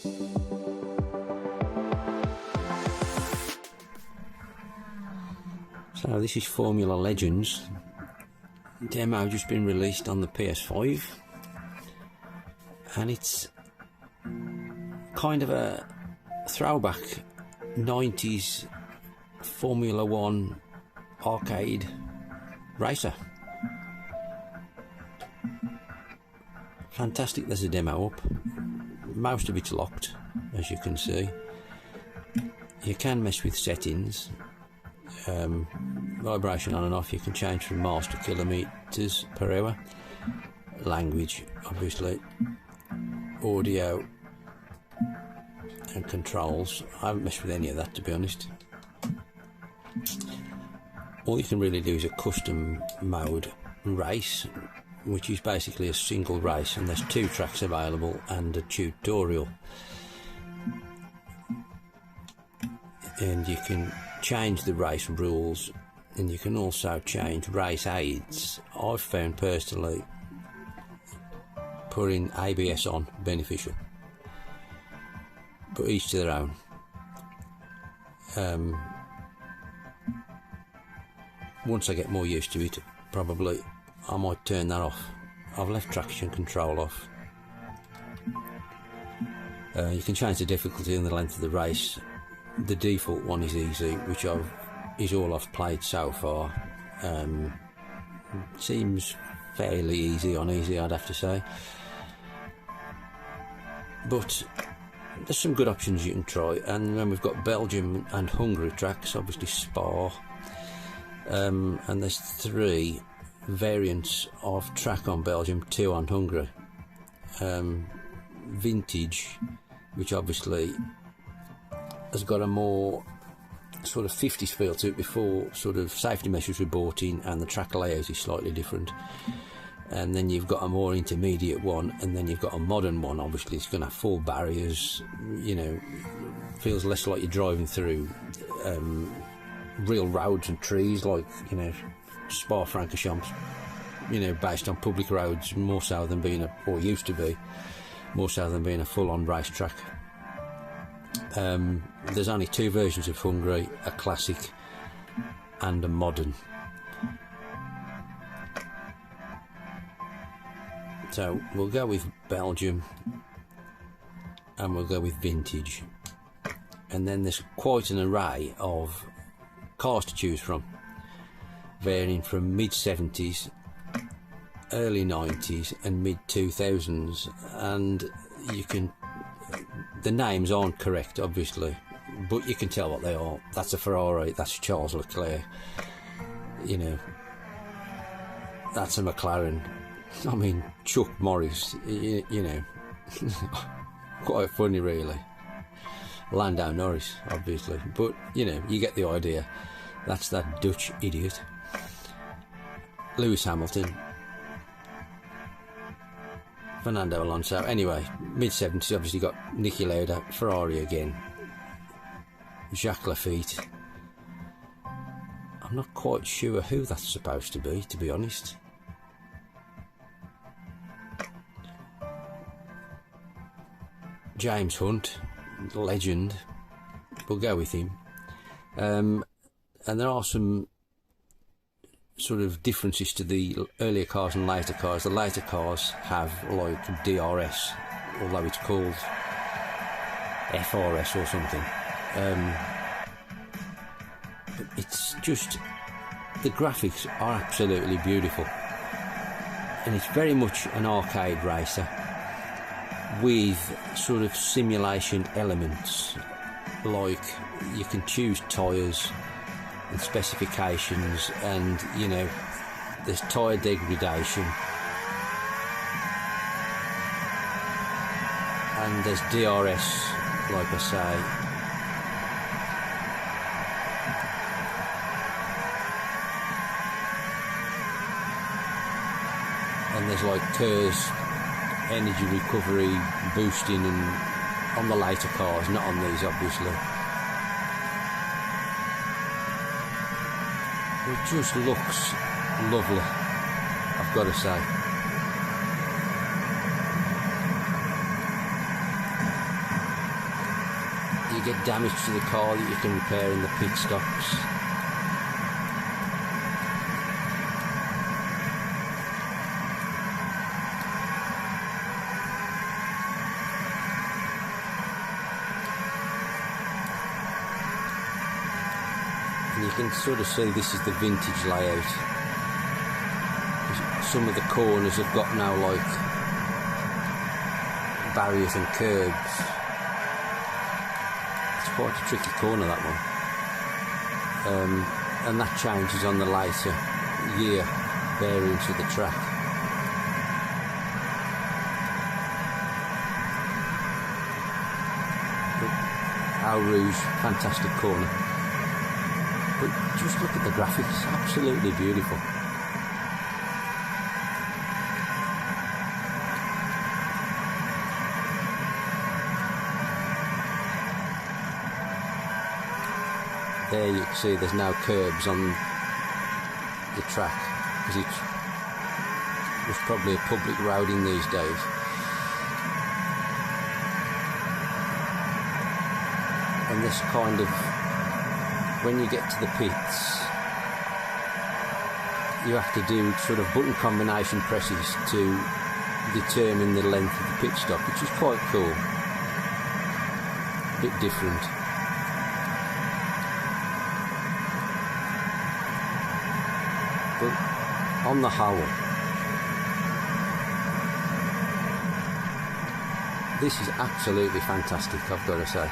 So this is Formula Legends. Demo just been released on the PS5, and it's kind of a throwback 90s Formula 1 arcade racer. Fantastic. There's a demo up. Most of it's locked, as you can see. You can mess with settings. Vibration on and off. You can change from miles to kilometers per hour. Language, obviously. Audio and controls. I haven't messed with any of that, to be honest. All you can really do is a custom mode race, which is basically a single race, and there's 2 tracks available and a tutorial. And you can change the race rules, and you can also change race aids. I've found personally putting ABS on beneficial, but each to their own. Once I get more used to it, probably I might turn that off. I've left traction control off. You can change the difficulty and the length of the race. The default one is easy, which is all I've played so far. Seems fairly easy on easy, I'd have to say. But there's some good options you can try, and then we've got Belgium and Hungary tracks, obviously Spa, and there's 3 variants of track on Belgium, 2 on Hungary. Vintage, which obviously has got a more sort of 50s feel to it before sort of safety measures were brought in, and the track layout is slightly different. And then you've got a more intermediate one, and then you've got a modern one. Obviously it's going to have full barriers, you know, feels less like you're driving through real roads and trees, like, you know, Spa-Francorchamps, you know, based on public roads, more so than being or used to be, more so than being a full-on racetrack. There's only 2 versions of Hungary, a classic and a modern. So we'll go with Belgium and we'll go with vintage, and then there's quite an array of cars to choose from, varying from mid-70s, early 90s and mid-2000s, and you can, the names aren't correct obviously, but you can tell what they are. That's a Ferrari, that's Charles Leclerc, you know, that's a McLaren, I mean Chuck Norris, you know. Quite funny really. Lando Norris obviously, but you know, you get the idea. That's that Dutch idiot. Lewis Hamilton, Fernando Alonso. Anyway, mid-70s obviously got Niki Lauda, Ferrari again, Jacques Lafitte. I'm not quite sure who that's supposed to be honest. James Hunt, legend, we'll go with him. And there are some sort of differences to the earlier cars and later cars. The later cars have like DRS, although it's called FRS or something. But it's just, the graphics are absolutely beautiful, and it's very much an arcade racer with sort of simulation elements, like you can choose tyres and specifications, and you know, there's tyre degradation and there's DRS, like I say. And there's like KERS, energy recovery, boosting, and on the later cars, not on these obviously. It just looks lovely, I've got to say. you get damage to the car that you can repair in the pit stops. And you can sort of see this is the vintage layout. Some of the corners have got now like barriers and curbs. It's quite a tricky corner, that one. And that changes on the later year variants of the track. Au Rouge, fantastic corner. But just look at the graphics, absolutely beautiful. There you can see there's now curbs on the track, because it was probably a public road in these days. And this kind of, when you get to the pits, you have to do sort of button combination presses to determine the length of the pit stop, which is quite cool. A bit different. But on the whole, this is absolutely fantastic, I've got to say.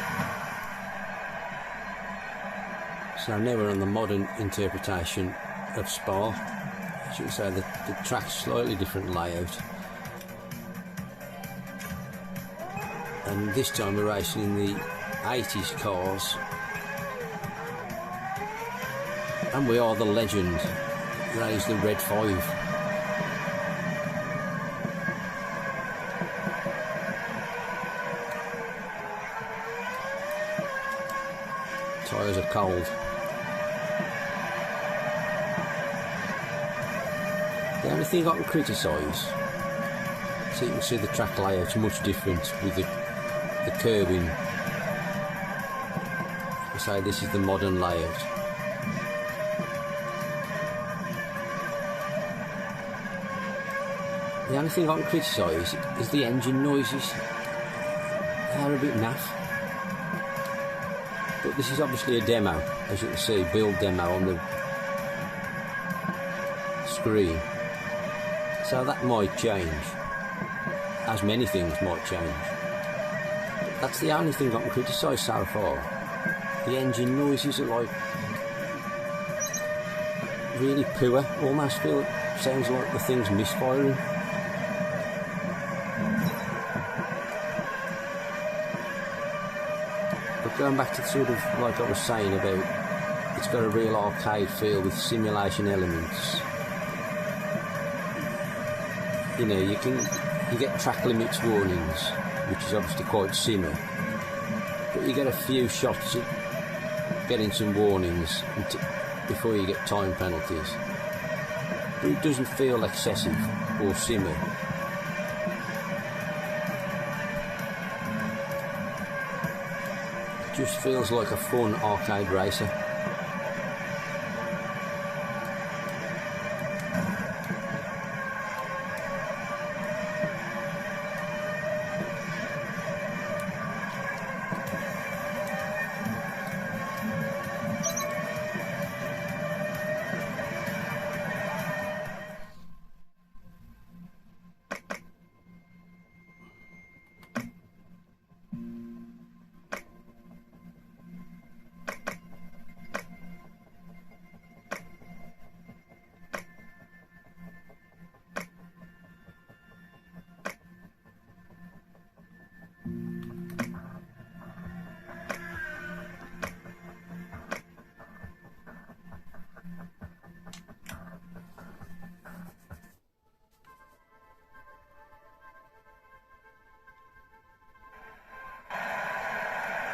So now we're on the modern interpretation of Spa. As you can say, the track's slightly different layout. And this time we're racing in the 80s cars. And we are the legend. That is the Red 5. Tyres are cold. The only thing I can criticise, so you can see the track layout's much different with the curbing. I say this is the modern layout. The only thing I can criticise is the engine noises. They're a bit naff. But this is obviously a demo, as you can see, build demo on the screen. So that might change, as many things might change. But that's the only thing I can criticise so far. The engine noises are like really poor, almost feel it sounds like the thing's misfiring. But going back to sort of like I was saying about, it's got a real arcade feel with simulation elements. You know, you get track limits warnings, which is obviously quite simmer, but you get a few shots at getting some warnings before you get time penalties. But it doesn't feel excessive or simmer. It just feels like a fun arcade racer.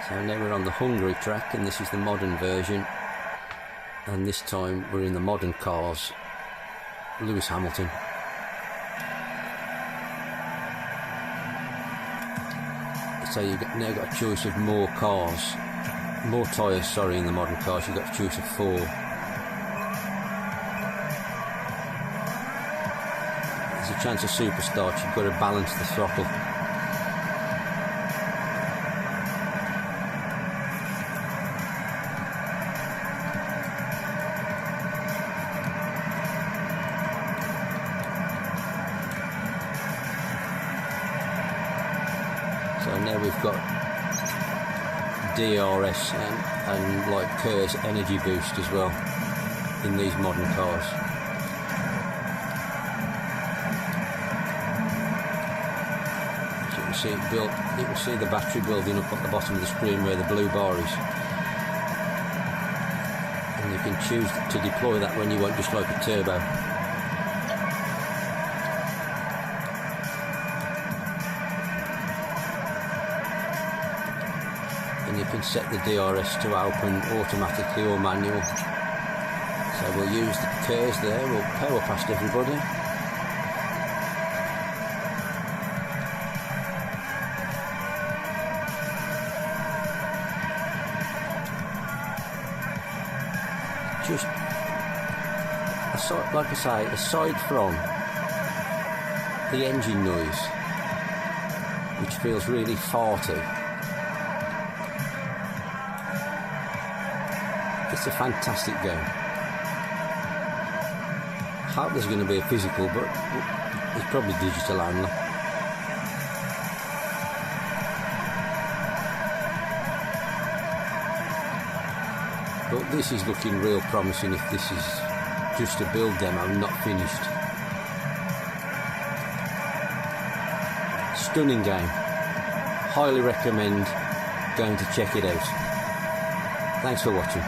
So now we're on the Hungary track, and this is the modern version, and this time we're in the modern cars. Lewis Hamilton. So you've now got a choice of more tyres, sorry, in the modern cars. You've got a choice of 4. There's a chance of super start. You've got to balance the throttle. So now we've got DRS and like Kerr's energy boost as well in these modern cars. So you can see it built. You can see the battery building up at the bottom of the screen where the blue bar is, and you can choose to deploy that when you want, just like a turbo. And you can set the DRS to open automatically or manual. So we'll use the Kerrs there, we'll power past everybody. Just, like I say, aside from the engine noise, which feels really farty, it's a fantastic game. I hope there's going to be a physical, but it's probably digital only. But this is looking real promising if this is just a build demo, not finished. Stunning game. Highly recommend going to check it out. Thanks for watching.